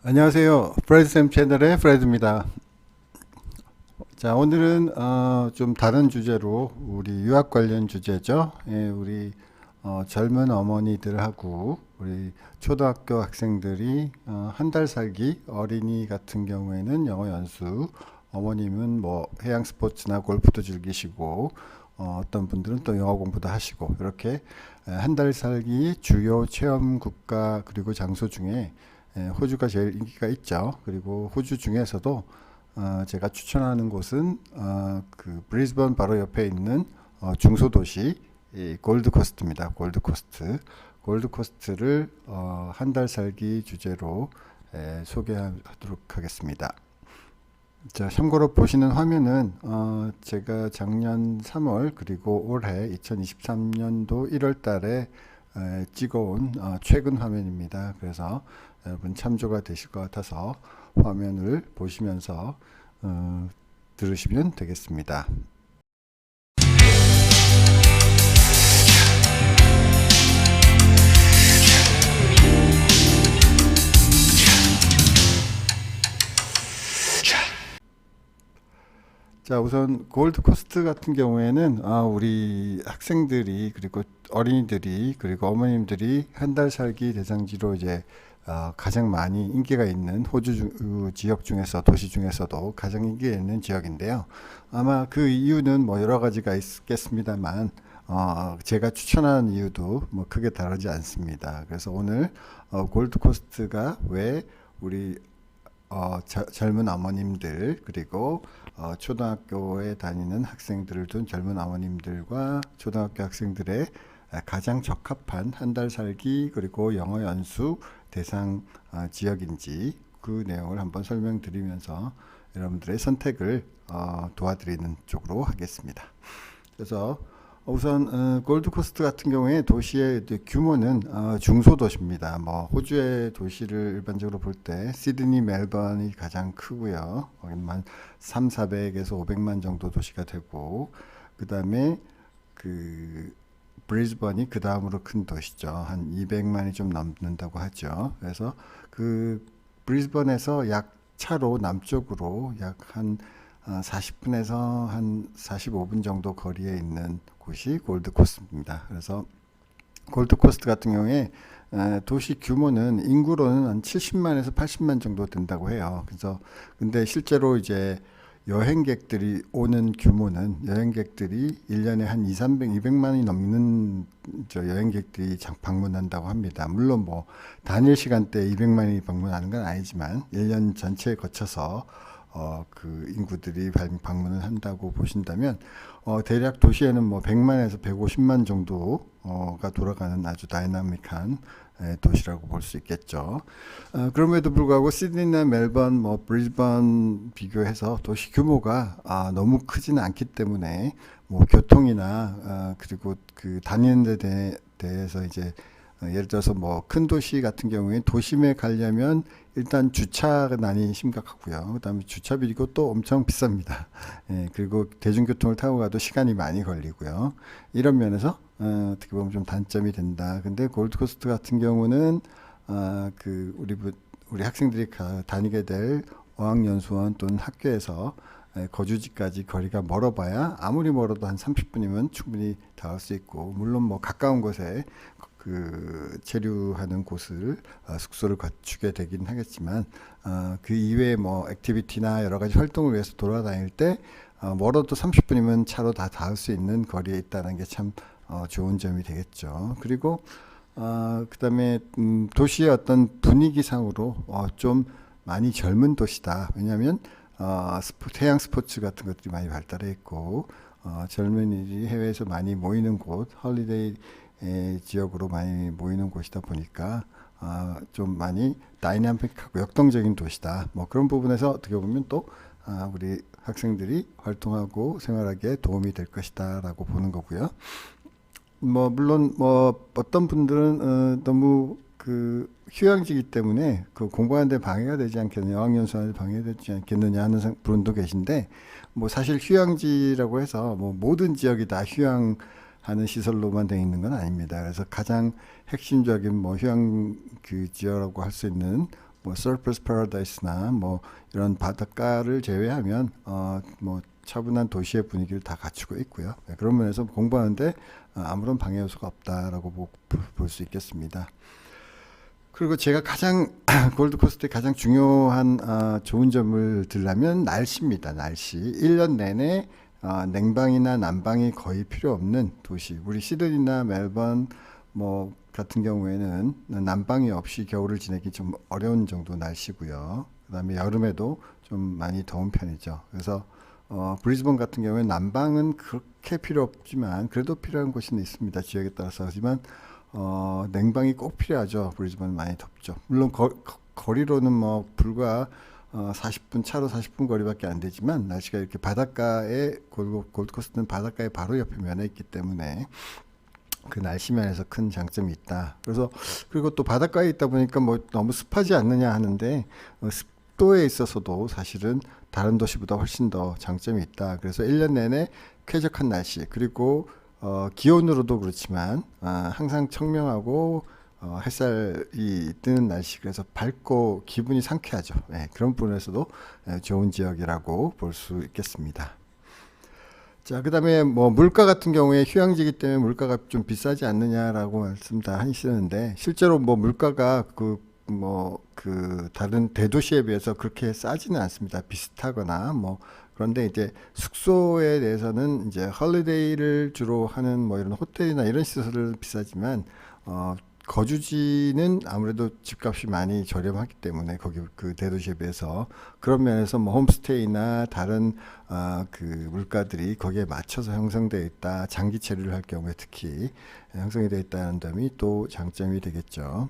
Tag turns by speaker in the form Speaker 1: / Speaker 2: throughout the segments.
Speaker 1: 안녕하세요. 프레드쌤 채널의 프레드입니다. 자, 오늘은 좀 다른 주제로 우리 유학 관련 주제죠. 예, 우리 젊은 어머니들하고 우리 초등학교 학생들이 한 달 살기 어린이 같은 경우에는 영어 연수, 어머님은 뭐 해양 스포츠나 골프도 즐기시고 어떤 분들은 또 영어 공부도 하시고 이렇게 한 달 살기 주요 체험 국가 그리고 장소 중에 호주가 제일 인기가 있죠. 그리고 호주 중에서도 제가 추천하는 곳은 그 브리즈번 바로 옆에 있는 중소도시 골드코스트입니다. 골드코스트. 골드코스트를 한 달 살기 주제로 소개하도록 하겠습니다. 자, 참고로 보시는 화면은 제가 작년 3월 그리고 올해 2023년도 1월 달에 찍어온 최근 화면입니다. 그래서 여러분 참조가 되실 것 같아서 화면을 보시면서 들으시면 되겠습니다. 자, 우선 골드코스트 같은 경우에는 우리 학생들이 그리고 어린이들이 그리고 어머님들이 한 달 살기 대상지로 이제 가장 많이 인기가 있는 호주 지역 중에서 도시 중에서도 가장 인기가 있는 지역인데요. 아마 그 이유는 뭐 여러 가지가 있겠습니다만 제가 추천하는 이유도 뭐 크게 다르지 않습니다. 그래서 오늘 골드코스트가 왜 우리 젊은 어머님들 그리고 초등학교에 다니는 학생들을 둔 젊은 어머님들과 초등학교 학생들의 가장 적합한 한 달 살기 그리고 영어 연수 대상 지역인지 그 내용을 한번 설명드리면서 여러분들의 선택을 도와드리는 쪽으로 하겠습니다. 그래서 우선 골드코스트 같은 경우에 도시의 규모는 중소도시입니다. 뭐 호주의 도시를 일반적으로 볼 때 시드니, 멜번이 가장 크고요. 거기만 3, 400에서 500만 정도 도시가 되고 그 다음에 그 브리즈번이 그 다음으로 큰 도시죠. 한 200만이 좀 넘는다고 하죠. 그래서 그 브리즈번에서 약 차로 남쪽으로 약 한 40분에서 한 45분 정도 거리에 있는 곳이 골드코스트입니다. 그래서 골드코스트 같은 경우에 도시 규모는 인구로는 한 70만에서 80만 정도 된다고 해요. 그래서 근데 실제로 이제 여행객들이 오는 규모는 여행객들이 1년에 한 2, 300, 200만이 넘는 여행객들이 방문한다고 합니다. 물론 뭐 단일 시간대에 200만이 방문하는 건 아니지만 1년 전체에 거쳐서 그 인구들이 방문을 한다고 보신다면 대략 도시에는 뭐 100만에서 150만 정도가 돌아가는 아주 다이나믹한 도시라고 볼 수 있겠죠. 그럼에도 불구하고 시드니나 멜번, 뭐 브리즈번 비교해서 도시 규모가 너무 크지는 않기 때문에 뭐 교통이나 그리고 그 다니는 데 대해서 이제 예를 들어서 뭐 큰 도시 같은 경우에 도심에 가려면 일단 주차난이 심각하고요. 그다음에 주차비고 또 엄청 비쌉니다. 예, 그리고 대중교통을 타고 가도 시간이 많이 걸리고요. 이런 면에서 어떻게 보면 좀 단점이 된다. 근데 골드코스트 같은 경우는 그 우리 학생들이 다니게 될 어학연수원 또는 학교에서 거주지까지 거리가 멀어봐야 아무리 멀어도 한 30분이면 충분히 닿을 수 있고 물론 뭐 가까운 곳에 그 체류하는 곳을 숙소를 갖추게 되긴 하겠지만 그 이외에 뭐 액티비티나 여러 가지 활동을 위해서 돌아다닐 때 멀어도 30분이면 차로 다 닿을 수 있는 거리에 있다는 게 참 좋은 점이 되겠죠. 그리고 그다음에 도시의 어떤 분위기상으로 좀 많이 젊은 도시다. 왜냐하면 해양 스포츠 같은 것들이 많이 발달해 있고 젊은이들이 해외에서 많이 모이는 곳, 헐리데이 지역으로 많이 모이는 곳이다 보니까 좀 많이 다이나믹하고 역동적인 도시다. 뭐 그런 부분에서 어떻게 보면 또 우리 학생들이 활동하고 생활하기에 도움이 될 것이다라고 보는 거고요. 뭐 물론 뭐 어떤 분들은 너무 그 휴양지이기 때문에 그 공부하는데 방해가 되지 않겠느냐, 어학연수하는데 방해되지 않겠느냐 하는 분도 계신데 뭐 사실 휴양지라고 해서 뭐 모든 지역이 다 휴양하는 시설로만 되어 있는 건 아닙니다. 그래서 가장 핵심적인 뭐 휴양 그 지역이라고 할 수 있는 뭐 서퍼스 파라다이스나 뭐 이런 바닷가를 제외하면 뭐 차분한 도시의 분위기를 다 갖추고 있고요. 네, 그런 면에서 공부하는데 아무런 방해 요소가 없다라고 볼 수 있겠습니다. 그리고 제가 가장 골드코스트의 가장 중요한 좋은 점을 들라면 날씨입니다. 날씨. 1년 내내 냉방이나 난방이 거의 필요 없는 도시. 우리 시드니나 멜번 뭐 같은 경우에는 난방이 없이 겨울을 지내기 좀 어려운 정도 날씨고요. 그다음에 여름에도 좀 많이 더운 편이죠. 그래서 브리즈번 같은 경우에 난방은 그렇게 필요 없지만 그래도 필요한 곳은 있습니다. 지역에 따라서. 하지만 냉방이 꼭 필요하죠. 브리즈번은 많이 덥죠. 물론 거리로는 뭐 불과 40분 차로 40분 거리밖에 안 되지만 날씨가 이렇게 바닷가에 골드코스트는 바닷가에 바로 옆에 면에 있기 때문에 그 날씨 면에서 큰 장점이 있다. 그래서 그리고 또 바닷가에 있다 보니까 뭐 너무 습하지 않느냐 하는데 습도에 있어서도 사실은 다른 도시보다 훨씬 더 장점이 있다. 그래서 1년 내내 쾌적한 날씨 그리고 기온으로도 그렇지만 항상 청명하고 햇살이 뜨는 날씨 그래서 밝고 기분이 상쾌하죠. 네, 그런 부분에서도 좋은 지역이라고 볼 수 있겠습니다. 자, 그다음에 뭐 물가 같은 경우에 휴양지이기 때문에 물가가 좀 비싸지 않느냐라고 말씀 다 하시는데 실제로 뭐 물가가 그 다른 대도시에 비해서 그렇게 싸지는 않습니다. 비슷하거나 뭐 그런데 이제 숙소에 대해서는 이제 홀리데이를 주로 하는 뭐 이런 호텔이나 이런 시설은 비싸지만 거주지는 아무래도 집값이 많이 저렴하기 때문에 거기 그 대도시에 비해서 그런 면에서 뭐 홈스테이나 다른 그 물가들이 거기에 맞춰서 형성되어 있다. 장기 체류를 할 경우에 특히 형성이 되어 있다는 점이 또 장점이 되겠죠.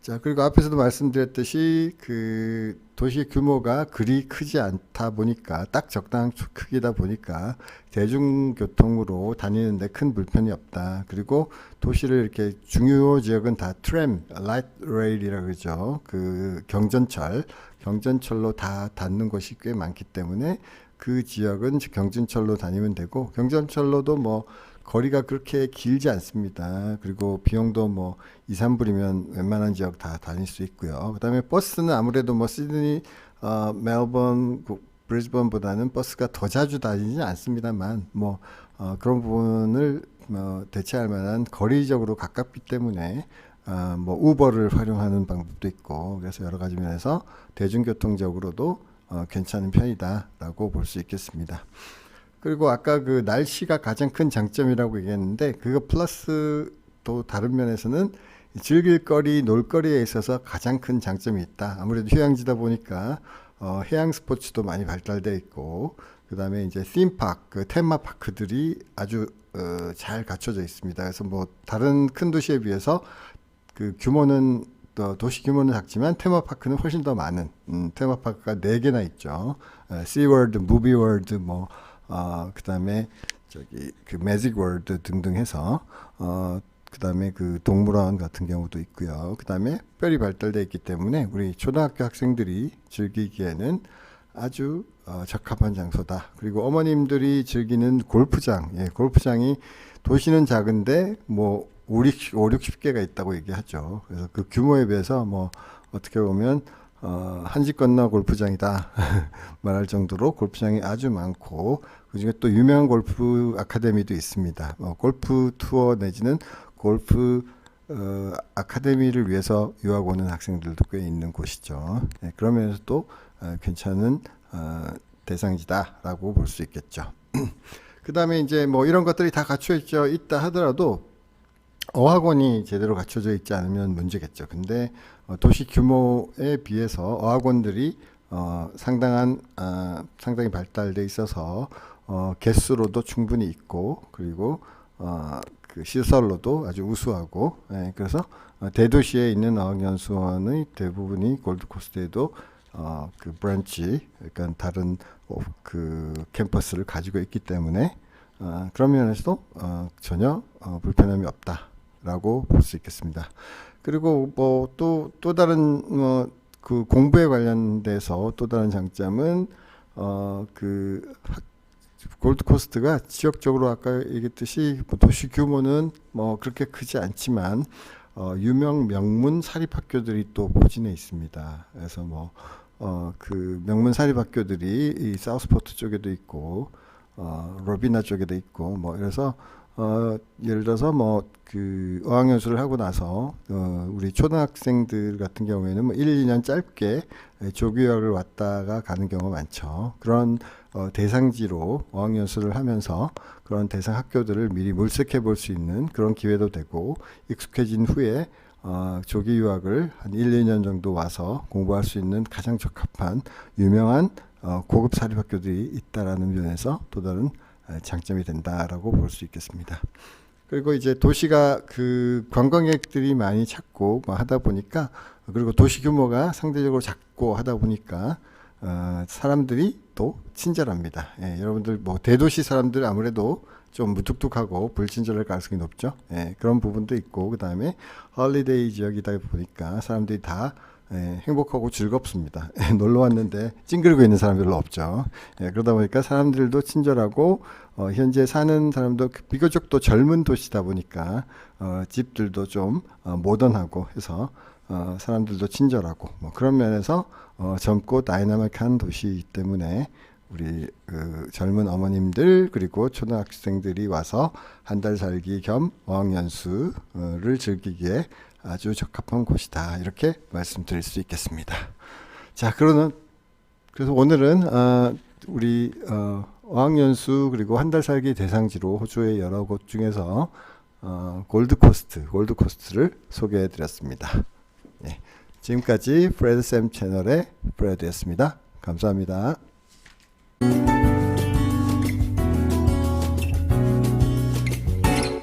Speaker 1: 자, 그리고 앞에서도 말씀드렸듯이 그 도시 규모가 그리 크지 않다 보니까 딱 적당한 크기다 보니까 대중교통으로 다니는데 큰 불편이 없다. 그리고 도시를 이렇게 중요 지역은 다 트램, 라이트 레일이라 그러죠. 그 경전철로 다 닿는 곳이 꽤 많기 때문에 그 지역은 경전철로 다니면 되고 경전철로도 뭐 거리가 그렇게 길지 않습니다. 그리고 비용도 뭐 2, 3불이면 웬만한 지역 다 다닐 수 있고요. 그다음에 버스는 아무래도 뭐 시드니, 멜번, 브리즈번보다는 버스가 더 자주 다니지 않습니다만 뭐 그런 부분을 대체할 만한 거리적으로 가깝기 때문에 뭐 우버를 활용하는 방법도 있고 그래서 여러 가지 면에서 대중교통적으로도 괜찮은 편이다라고 볼 수 있겠습니다. 그리고 아까 그 날씨가 가장 큰 장점이라고 얘기했는데 그거 플러스 또 다른 면에서는 즐길 거리, 놀거리에 있어서 가장 큰 장점이 있다. 아무래도 휴양지다 보니까 해양 스포츠도 많이 발달되어 있고 그 다음에 이제 팀파크, 그 테마파크들이 아주 잘 갖춰져 있습니다. 그래서 뭐 다른 큰 도시에 비해서 그 규모는 도시 규모는 작지만 테마파크는 훨씬 더 많은 테마파크가 4개나 있죠. 시월드, 무비월드 뭐 그 다음에 저기 그 매직 월드 등등 해서 그 다음에 그 동물원 같은 경우도 있고요. 그 다음에 특별히 발달되어 있기 때문에 우리 초등학교 학생들이 즐기기에는 아주 적합한 장소다. 그리고 어머님들이 즐기는 골프장, 골프장이 도시는 작은데 뭐 5, 60개가 있다고 얘기하죠. 그래서 그 규모에 비해서 뭐 어떻게 보면 한지 건너 골프장이다 말할 정도로 골프장이 아주 많고 그중에 또 유명한 골프 아카데미도 있습니다. 골프 투어 내지는 골프 아카데미를 위해서 유학 오는 학생들도 꽤 있는 곳이죠. 네, 그러면서 또 괜찮은 대상지다라고 볼 수 있겠죠. 그 다음에 이제 뭐 이런 것들이 다 갖춰 있다 하더라도 어학원이 제대로 갖춰져 있지 않으면 문제겠죠. 근데 도시 규모에 비해서 어학원들이 상당히 발달돼 있어서 개수로도 충분히 있고 그리고 그 시설로도 아주 우수하고 그래서 대도시에 있는 어학연수원의 대부분이 골드코스트에도 그 브랜치 그러니까 다른 그 캠퍼스를 가지고 있기 때문에 그런 면에서도 전혀 불편함이 없다라고 볼 수 있겠습니다. 그리고 뭐 또 다른 그 공부에 관련돼서 또 다른 장점은 그 골드코스트가 지역적으로 아까 얘기했듯이 도시 규모는 뭐 그렇게 크지 않지만 유명 명문 사립학교들이 또 포진해 있습니다. 그래서 뭐 그 명문 사립학교들이 이 사우스포트 쪽에도 있고 로비나 쪽에도 있고 뭐 그래서 예를 들어서 뭐 그 어학연수를 하고 나서 우리 초등학생들 같은 경우에는 뭐 1, 2년 짧게 조교학을 왔다가 가는 경우가 많죠. 그런 대상지로 어학연수를 하면서 그런 대상 학교들을 미리 물색해 볼 수 있는 그런 기회도 되고, 익숙해진 후에 조기 유학을 한 1, 2년 정도 와서 공부할 수 있는 가장 적합한 유명한 고급 사립학교들이 있다라는 면에서 또 다른 장점이 된다라고 볼 수 있겠습니다. 그리고 이제 도시가 그 관광객들이 많이 찾고 뭐 하다 보니까, 그리고 도시 규모가 상대적으로 작고 하다 보니까 사람들이 또 친절합니다. 예, 여러분들 뭐 대도시 사람들 아무래도 좀 무뚝뚝하고 불친절할 가능성이 높죠. 예, 그런 부분도 있고, 그 다음에 홀리데이 지역이다 보니까 사람들이 다 행복하고 즐겁습니다. 놀러 왔는데 찡그리고 있는 사람 별로 없죠. 그러다 보니까 사람들도 친절하고, 현재 사는 사람도 비교적 또 젊은 도시다 보니까 집들도 좀 모던하고 해서 사람들도 친절하고 뭐 그런 면에서 젊고 다이나믹한 도시이기 때문에 우리 그 젊은 어머님들 그리고 초등학생들이 와서 한 달 살기 겸 어학연수를 즐기기에 아주 적합한 곳이다, 이렇게 말씀드릴 수 있겠습니다. 자, 그래서 오늘은 우리 어학연수 그리고 한 달 살기 대상지로 호주의 여러 곳 중에서 골드코스트를 소개해 드렸습니다. 예, 지금까지 프레드 쌤 채널의 프레드였습니다. 감사합니다.